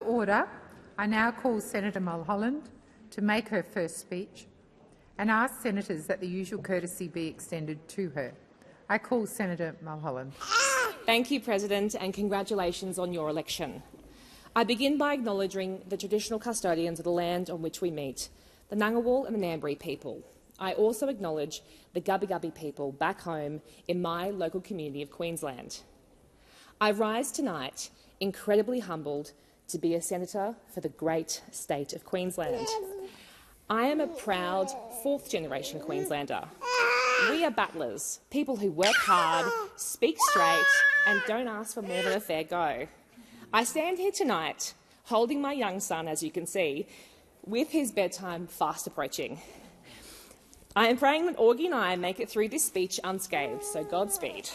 Order. I now call Senator Mulholland to make her first speech and ask senators that the usual courtesy be extended to her. I call Senator Mulholland. Thank you, President, and congratulations on your election. I begin by acknowledging the traditional custodians of the land on which we meet, the Ngunnawal and the Ngambri people. I also acknowledge the Gubbi Gubbi people back home in my local community of Queensland. I rise tonight incredibly humbled to be a senator for the great state of Queensland. I am a proud fourth-generation Queenslander. We are battlers, people who work hard, speak straight and don't ask for more than a fair go. I stand here tonight holding my young son, as you can see, with his bedtime fast approaching. I am praying that Augie and I make it through this speech unscathed, so Godspeed.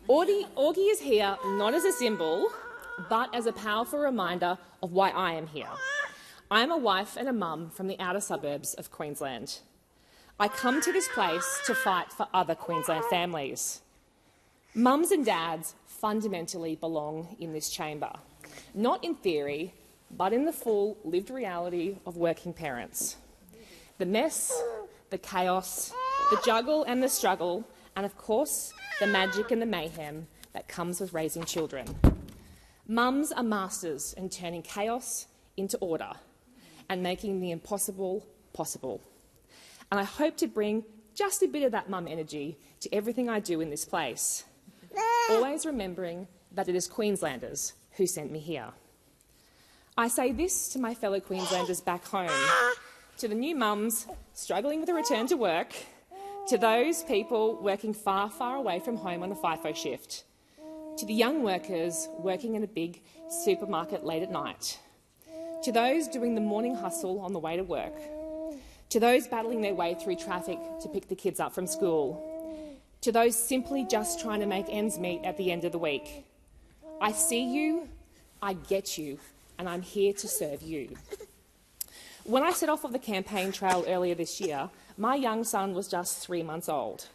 Augie is here not as a symbol, but as a powerful reminder of why I am here. I am a wife and a mum from the outer suburbs of Queensland. I come to this place to fight for other Queensland families. Mums and dads fundamentally belong in this chamber, not in theory, but in the full lived reality of working parents. The mess, the chaos, the juggle and the struggle, and of course the magic and the mayhem that comes with raising children. Mums are masters in turning chaos into order and making the impossible possible. And I hope to bring just a bit of that mum energy to everything I do in this place, always remembering that it is Queenslanders who sent me here. I say this to my fellow Queenslanders back home, to the new mums struggling with a return to work, to those people working far, far away from home on a FIFO shift, to the young workers working in a big supermarket late at night, to those doing the morning hustle on the way to work, to those battling their way through traffic to pick the kids up from school, to those simply just trying to make ends meet at the end of the week. I see you, I get you, and I'm here to serve you. When I set off on the campaign trail earlier this year, my young son was just 3 months old.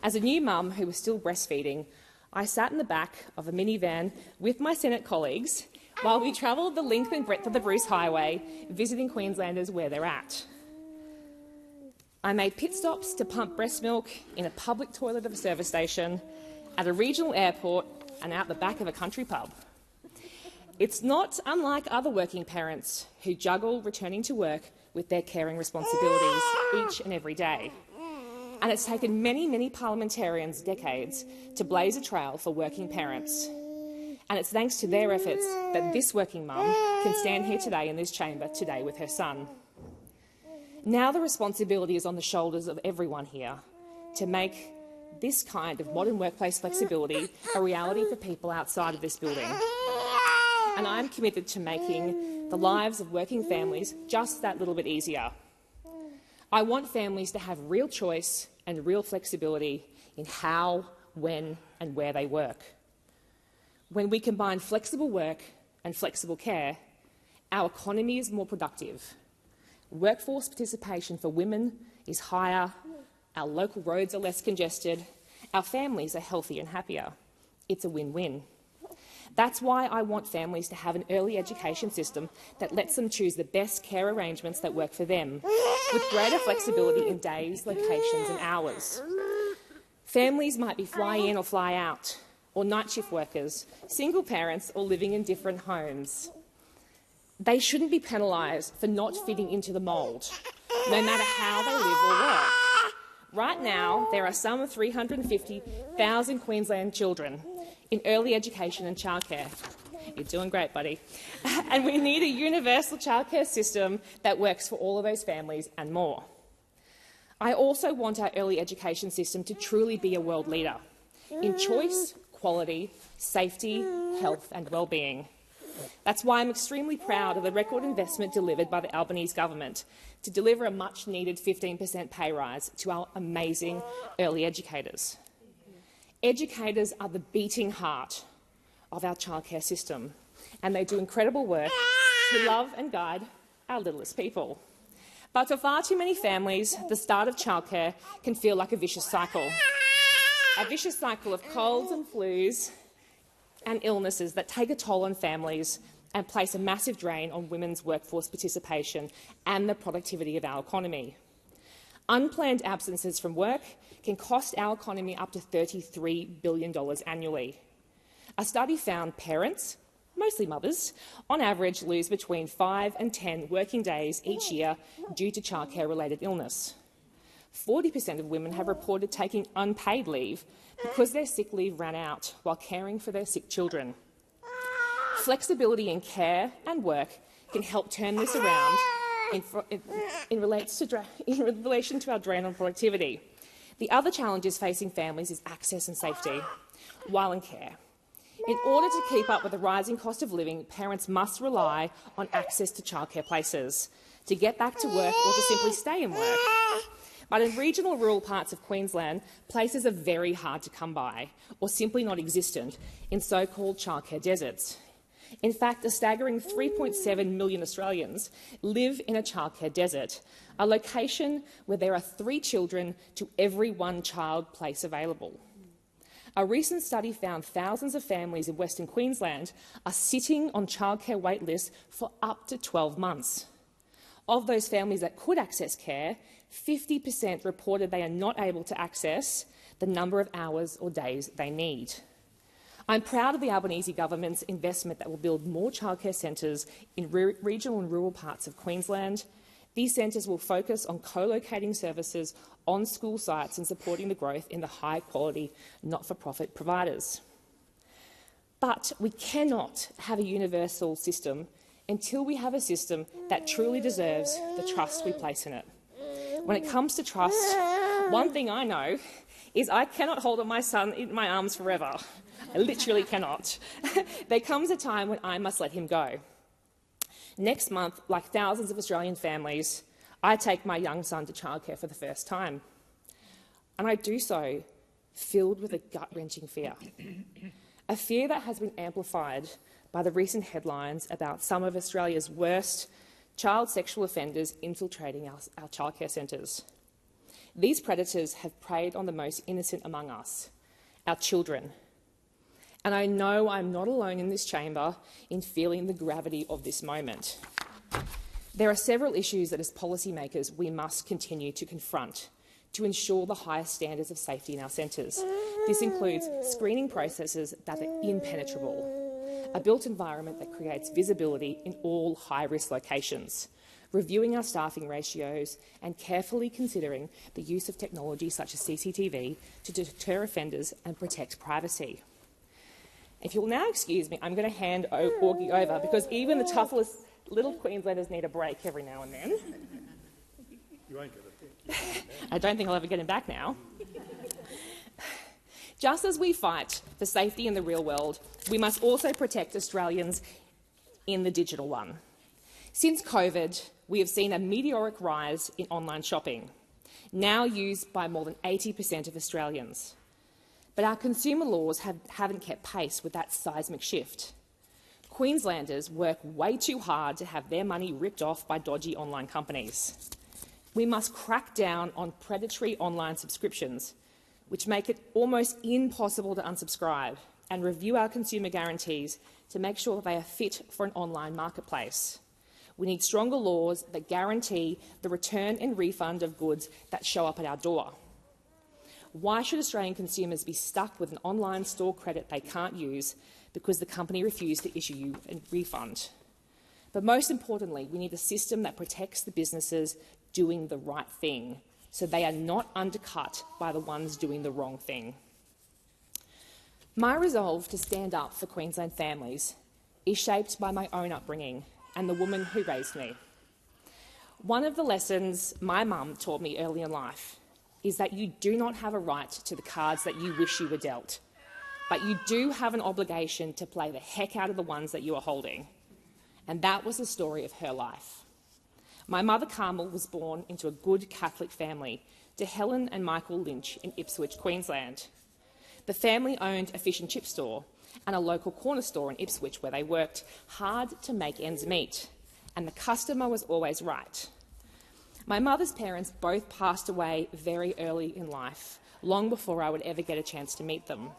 As a new mum who was still breastfeeding, I sat in the back of a minivan with my Senate colleagues while we travelled the length and breadth of the Bruce Highway, visiting Queenslanders where they're at. I made pit stops to pump breast milk in a public toilet of a service station, at a regional airport and out the back of a country pub. It's not unlike other working parents who juggle returning to work with their caring responsibilities each and every day. And it's taken many, many parliamentarians decades to blaze a trail for working parents. And it's thanks to their efforts that this working mum can stand here today in this chamber today with her son. Now the responsibility is on the shoulders of everyone here to make this kind of modern workplace flexibility a reality for people outside of this building. And I'm committed to making the lives of working families just that little bit easier. I want families to have real choice and real flexibility in how, when and where they work. When we combine flexible work and flexible care, our economy is more productive. Workforce participation for women is higher, our local roads are less congested, our families are healthier and happier. It's a win-win. That's why I want families to have an early education system that lets them choose the best care arrangements that work for them, with greater flexibility in days, locations and hours. Families might be fly in or fly out, or night shift workers, single parents or living in different homes. They shouldn't be penalised for not fitting into the mould, no matter how they live or work. Right now, there are some 350,000 Queensland children in early education and childcare. You're doing great, buddy. And we need a universal childcare system that works for all of those families and more. I also want our early education system to truly be a world leader in choice, quality, safety, health and well-being. That's why I'm extremely proud of the record investment delivered by the Albanese government to deliver a much-needed 15% pay rise to our amazing early educators. Educators are the beating heart of our childcare system, and they do incredible work to love and guide our littlest people. But for far too many families, the start of childcare can feel like a vicious cycle of colds and flus and illnesses that take a toll on families and place a massive drain on women's workforce participation and the productivity of our economy. Unplanned absences from work can cost our economy up to $33 billion annually. A study found parents, mostly mothers, on average lose between 5 and 10 working days each year due to childcare-related illness. 40% of women have reported taking unpaid leave because their sick leave ran out while caring for their sick children. Flexibility in care and work can help turn this around in relation to our drain on productivity. The other challenges facing families is access and safety while in care. In order to keep up with the rising cost of living, parents must rely on access to childcare places to get back to work or to simply stay in work. But in regional rural parts of Queensland, places are very hard to come by or simply not existent in so-called childcare deserts. In fact, a staggering 3.7 million Australians live in a childcare desert, a location where there are 3 children to every 1 child place available. A recent study found thousands of families in Western Queensland are sitting on childcare wait lists for up to 12 months. Of those families that could access care, 50% reported they are not able to access the number of hours or days they need. I'm proud of the Albanese government's investment that will build more childcare centres in regional and rural parts of Queensland. These centres will focus on co-locating services on school sites and supporting the growth in the high-quality not-for-profit providers. But we cannot have a universal system until we have a system that truly deserves the trust we place in it. When it comes to trust, one thing I know is I cannot hold my son in my arms forever. I literally cannot. There comes a time when I must let him go. Next month, like thousands of Australian families, I take my young son to childcare for the first time. And I do so filled with a gut-wrenching fear. A fear that has been amplified by the recent headlines about some of Australia's worst child sexual offenders infiltrating our childcare centres. These predators have preyed on the most innocent among us, our children. And I know I'm not alone in this chamber in feeling the gravity of this moment. There are several issues that as policymakers we must continue to confront to ensure the highest standards of safety in our centres. This includes screening processes that are impenetrable, a built environment that creates visibility in all high-risk locations, reviewing our staffing ratios and carefully considering the use of technology such as CCTV to deter offenders and protect privacy. If you'll now excuse me, I'm going to hand Augie over because even the toughest little Queenslanders need a break every now and then. You won't get it. I don't think I'll ever get him back now. Just as we fight for safety in the real world, we must also protect Australians in the digital one. Since COVID, we have seen a meteoric rise in online shopping, now used by more than 80% of Australians. But our consumer laws haven't kept pace with that seismic shift. Queenslanders work way too hard to have their money ripped off by dodgy online companies. We must crack down on predatory online subscriptions, which make it almost impossible to unsubscribe, and review our consumer guarantees to make sure that they are fit for an online marketplace. We need stronger laws that guarantee the return and refund of goods that show up at our door. Why should Australian consumers be stuck with an online store credit they can't use because the company refused to issue you a refund? But most importantly, we need a system that protects the businesses doing the right thing, so they are not undercut by the ones doing the wrong thing. My resolve to stand up for Queensland families is shaped by my own upbringing and the woman who raised me. One of the lessons my mum taught me early in life is that you do not have a right to the cards that you wish you were dealt, but you do have an obligation to play the heck out of the ones that you are holding. And that was the story of her life. My mother, Carmel, was born into a good Catholic family to Helen and Michael Lynch in Ipswich, Queensland. The family owned a fish and chip store and a local corner store in Ipswich where they worked hard to make ends meet, and the customer was always right. My mother's parents both passed away very early in life, long before I would ever get a chance to meet them.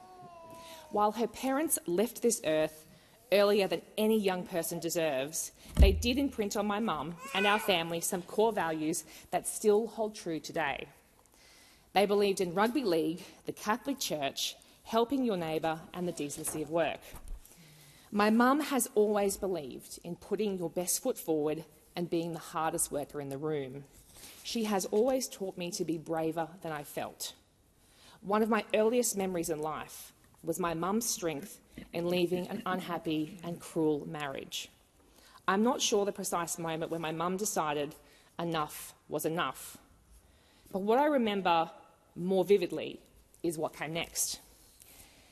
While her parents left this earth earlier than any young person deserves, they did imprint on my mum and our family some core values that still hold true today. They believed in rugby league, the Catholic Church, helping your neighbour and the decency of work. My mum has always believed in putting your best foot forward and being the hardest worker in the room. She has always taught me to be braver than I felt. One of my earliest memories in life was my mum's strength in leaving an unhappy and cruel marriage. I'm not sure the precise moment when my mum decided enough was enough. But what I remember more vividly is what came next.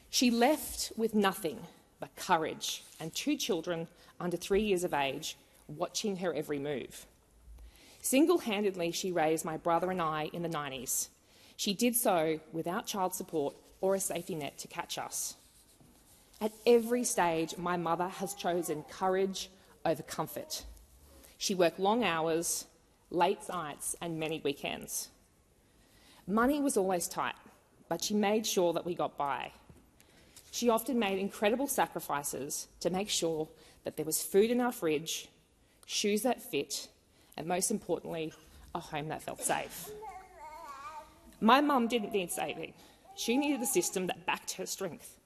She left with nothing but courage and 2 children under 3 years of age watching her every move. Single-handedly, she raised my brother and I in the 90s. She did so without child support or a safety net to catch us. At every stage, my mother has chosen courage over comfort. She worked long hours, late nights and many weekends. Money was always tight, but she made sure that we got by. She often made incredible sacrifices to make sure that there was food in our fridge, shoes that fit, and most importantly, a home that felt safe. My mum didn't need saving. She needed a system that backed her strength,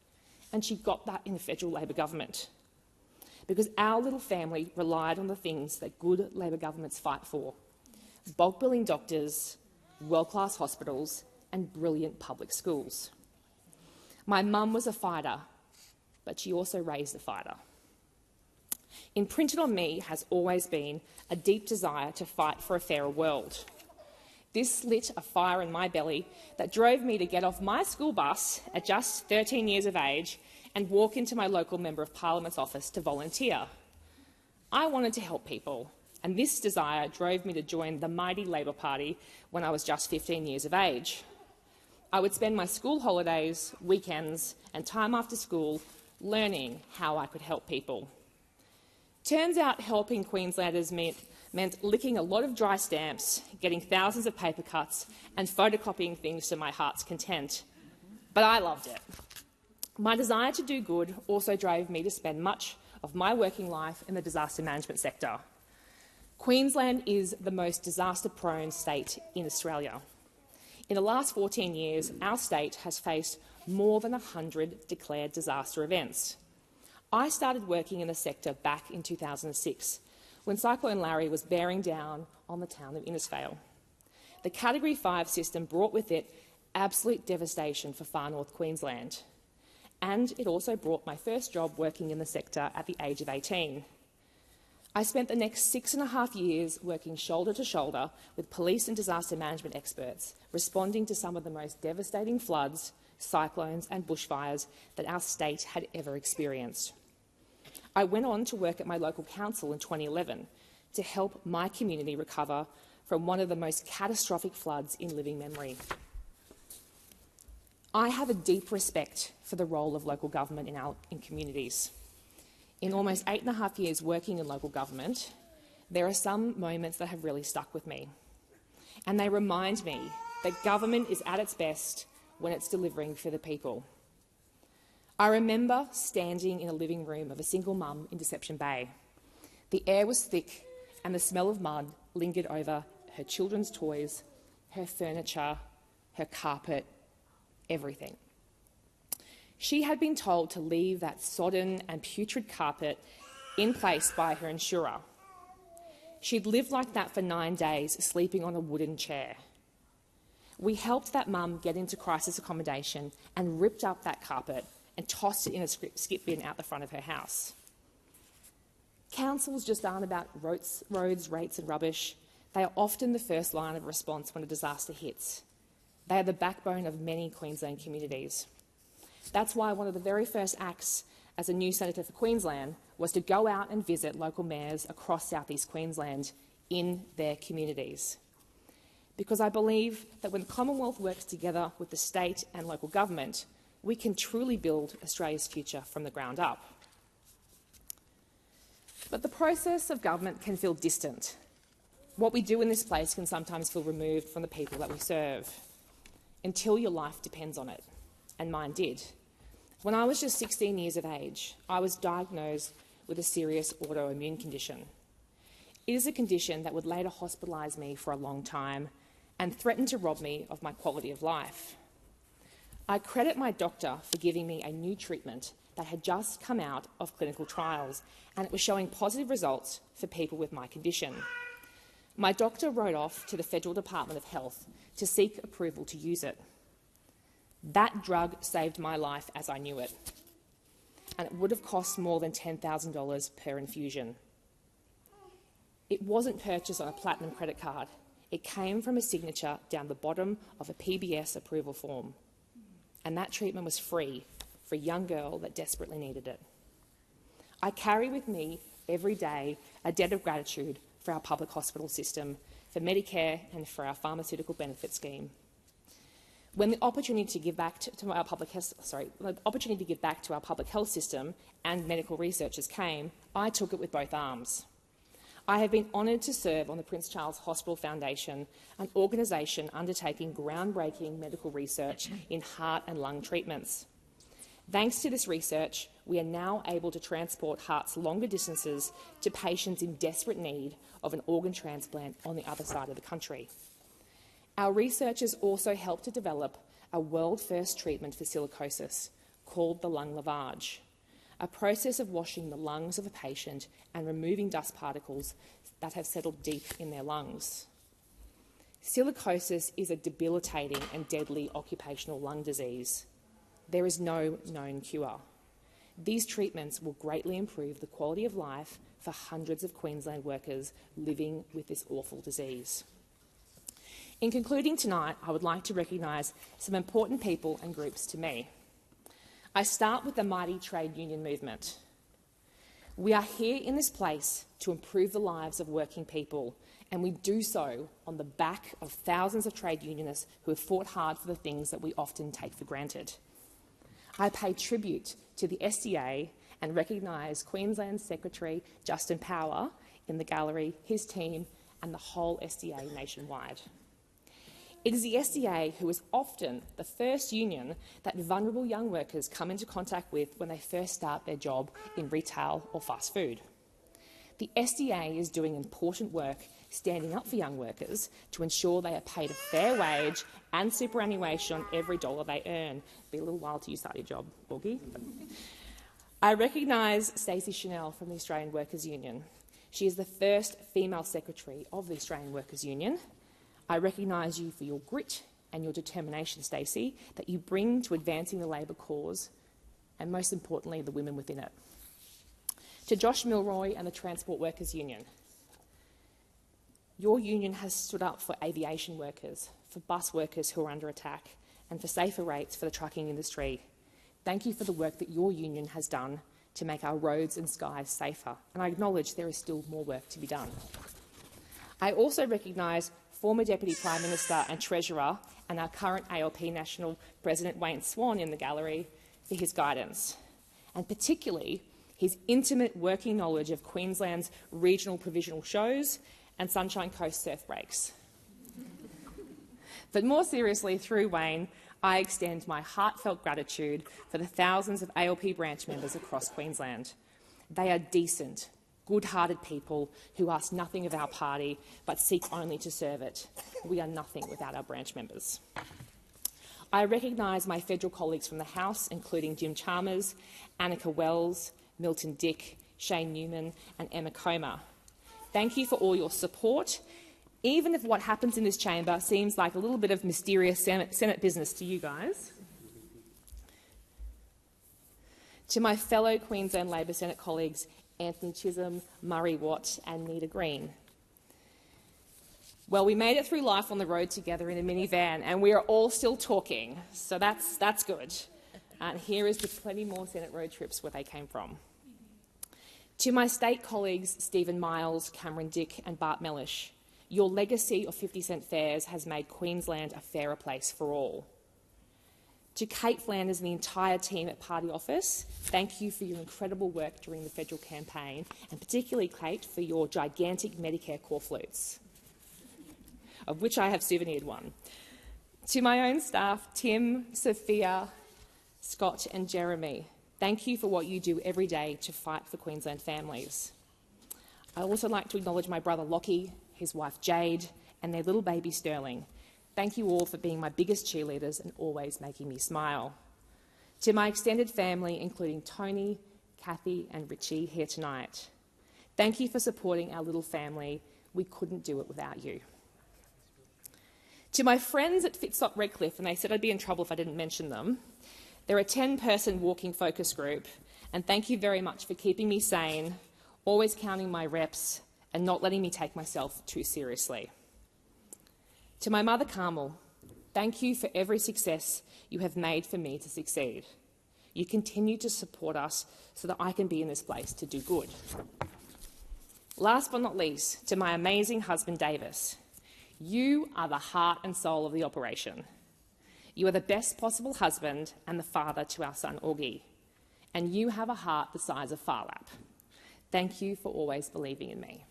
and she got that in the federal Labor government. Because our little family relied on the things that good Labor governments fight for: bulk billing doctors, world-class hospitals, and brilliant public schools. My mum was a fighter, but she also raised a fighter. Imprinted on me has always been a deep desire to fight for a fairer world. This lit a fire in my belly that drove me to get off my school bus at just 13 years of age and walk into my local Member of Parliament's office to volunteer. I wanted to help people, and this desire drove me to join the mighty Labor Party when I was just 15 years of age. I would spend my school holidays, weekends and time after school learning how I could help people. Turns out helping Queenslanders meant licking a lot of dry stamps, getting thousands of paper cuts and photocopying things to my heart's content. But I loved it. My desire to do good also drove me to spend much of my working life in the disaster management sector. Queensland is the most disaster-prone state in Australia. In the last 14 years, our state has faced more than 100 declared disaster events. I started working in the sector back in 2006, when Cyclone Larry was bearing down on the town of Innisfail. The Category 5 system brought with it absolute devastation for far north Queensland, and it also brought my first job working in the sector at the age of 18. I spent the next 6.5 years working shoulder to shoulder with police and disaster management experts, responding to some of the most devastating floods, cyclones and bushfires that our state had ever experienced. I went on to work at my local council in 2011 to help my community recover from one of the most catastrophic floods in living memory. I have a deep respect for the role of local government in communities. In almost 8.5 years working in local government, there are some moments that have really stuck with me, and they remind me that government is at its best when it's delivering for the people. I remember standing in a living room of a single mum in Deception Bay. The air was thick and the smell of mud lingered over her children's toys, her furniture, her carpet, everything. She had been told to leave that sodden and putrid carpet in place by her insurer. She'd lived like that for 9 days, sleeping on a wooden chair. We helped that mum get into crisis accommodation and ripped up that carpet and tossed it in a skip bin out the front of her house. Councils just aren't about roads, rates and rubbish. They are often the first line of response when a disaster hits. They are the backbone of many Queensland communities. That's why one of the very first acts as a new senator for Queensland was to go out and visit local mayors across southeast Queensland in their communities. Because I believe that when the Commonwealth works together with the state and local government, we can truly build Australia's future from the ground up. But the process of government can feel distant. What we do in this place can sometimes feel removed from the people that we serve, until your life depends on it, and mine did. When I was just 16 years of age, I was diagnosed with a serious autoimmune condition. It is a condition that would later hospitalise me for a long time and threaten to rob me of my quality of life. I credit my doctor for giving me a new treatment that had just come out of clinical trials, and it was showing positive results for people with my condition. My doctor wrote off to the Federal Department of Health to seek approval to use it. That drug saved my life as I knew it, and it would have cost more than $10,000 per infusion. It wasn't purchased on a platinum credit card. It came from a signature down the bottom of a PBS approval form, and that treatment was free for a young girl that desperately needed it. I carry with me every day a debt of gratitude for our public hospital system, for Medicare and for our pharmaceutical benefit scheme. When the opportunity to give back to our public health system and medical researchers came, I took it with both arms. I have been honoured to serve on the Prince Charles Hospital Foundation, an organisation undertaking groundbreaking medical research in heart and lung treatments. Thanks to this research, we are now able to transport hearts longer distances to patients in desperate need of an organ transplant on the other side of the country. Our researchers also helped to develop a world-first treatment for silicosis called the lung lavage, a process of washing the lungs of a patient and removing dust particles that have settled deep in their lungs. Silicosis is a debilitating and deadly occupational lung disease. There is no known cure. These treatments will greatly improve the quality of life for hundreds of Queensland workers living with this awful disease. In concluding tonight, I would like to recognise some important people and groups to me. I start with the mighty trade union movement. We are here in this place to improve the lives of working people, and we do so on the back of thousands of trade unionists who have fought hard for the things that we often take for granted. I pay tribute to the SDA and recognise Queensland Secretary Justin Power in the gallery, his team and the whole SDA nationwide. It is the SDA who is often the first union that vulnerable young workers come into contact with when they first start their job in retail or fast food. The SDA is doing important work standing up for young workers to ensure they are paid a fair wage and superannuation on every dollar they earn. It'll be a little while till you start your job, Augie. I recognise Stacey Chanel from the Australian Workers' Union. She is the first female secretary of the Australian Workers' Union. I recognise you for your grit and your determination, Stacey, that you bring to advancing the Labor cause and, most importantly, the women within it. To Josh Milroy and the Transport Workers' Union, your union has stood up for aviation workers, for bus workers who are under attack, and for safer rates for the trucking industry. Thank you for the work that your union has done to make our roads and skies safer, and I acknowledge there is still more work to be done. I also recognise former Deputy Prime Minister and Treasurer and our current ALP National President Wayne Swan in the gallery for his guidance, and particularly his intimate working knowledge of Queensland's regional provisional shows and Sunshine Coast surf breaks. But more seriously, through Wayne, I extend my heartfelt gratitude for the thousands of ALP branch members across Queensland. They are decent, good-hearted people who ask nothing of our party but seek only to serve it. We are nothing without our branch members. I recognise my federal colleagues from the House, including Jim Chalmers, Annika Wells, Milton Dick, Shane Newman and Emma Comer. Thank you for all your support, even if what happens in this chamber seems like a little bit of mysterious Senate business to you guys. To my fellow Queensland Labor Senate colleagues, Anthony Chisholm, Murray Watt and Nita Green. Well, we made it through life on the road together in a minivan, and we are all still talking, so that's good. And here is to plenty more Senate road trips where they came from. To my state colleagues Stephen Miles, Cameron Dick and Bart Mellish, your legacy of 50-cent fares has made Queensland a fairer place for all. To Kate Flanders and the entire team at Party Office, thank you for your incredible work during the federal campaign, and particularly, Kate, for your gigantic Medicare core flutes, of which I have souvenired one. To my own staff, Tim, Sophia, Scott and Jeremy, thank you for what you do every day to fight for Queensland families. I'd also like to acknowledge my brother Lockie, his wife Jade, and their little baby Sterling. Thank you all for being my biggest cheerleaders and always making me smile. To my extended family, including Tony, Kathy and Richie here tonight, thank you for supporting our little family. We couldn't do it without you. To my friends at Fitstop Redcliffe, and they said I'd be in trouble if I didn't mention them, they're a 10-person walking focus group, and thank you very much for keeping me sane, always counting my reps, and not letting me take myself too seriously. To my mother Carmel, thank you for every success you have made for me to succeed. You continue to support us so that I can be in this place to do good. Last but not least, to my amazing husband Davis, you are the heart and soul of the operation. You are the best possible husband and the father to our son Augie, and you have a heart the size of Farlap. Thank you for always believing in me.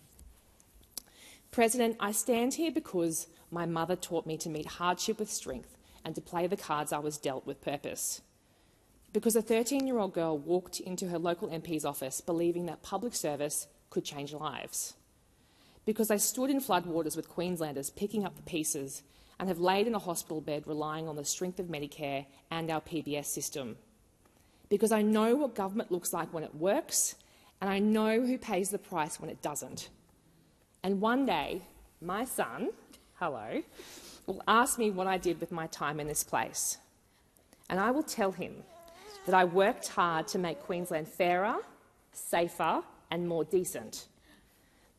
President, I stand here because my mother taught me to meet hardship with strength and to play the cards I was dealt with purpose. Because a 13-year-old girl walked into her local MP's office believing that public service could change lives. Because I stood in floodwaters with Queenslanders picking up the pieces and have laid in a hospital bed relying on the strength of Medicare and our PBS system. Because I know what government looks like when it works, and I know who pays the price when it doesn't. And one day, my son, hello, will ask me what I did with my time in this place. And I will tell him that I worked hard to make Queensland fairer, safer and more decent.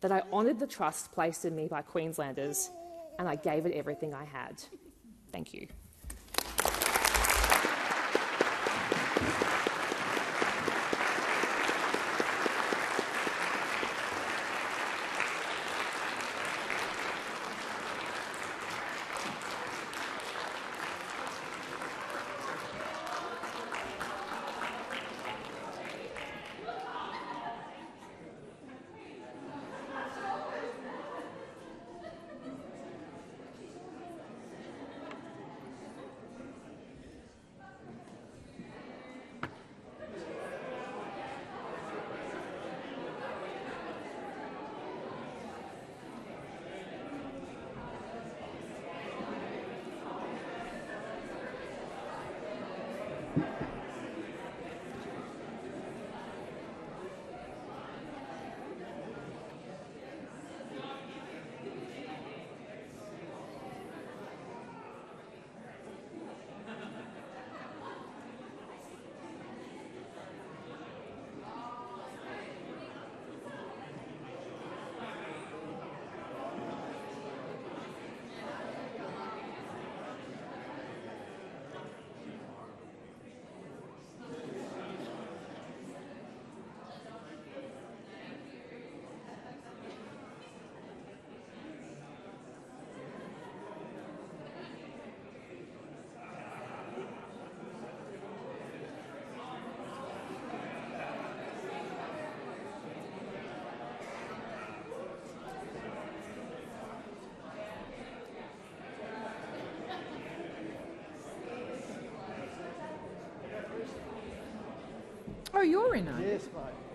That I honoured the trust placed in me by Queenslanders, and I gave it everything I had. Thank you. Oh, you're in it? Yes, mate.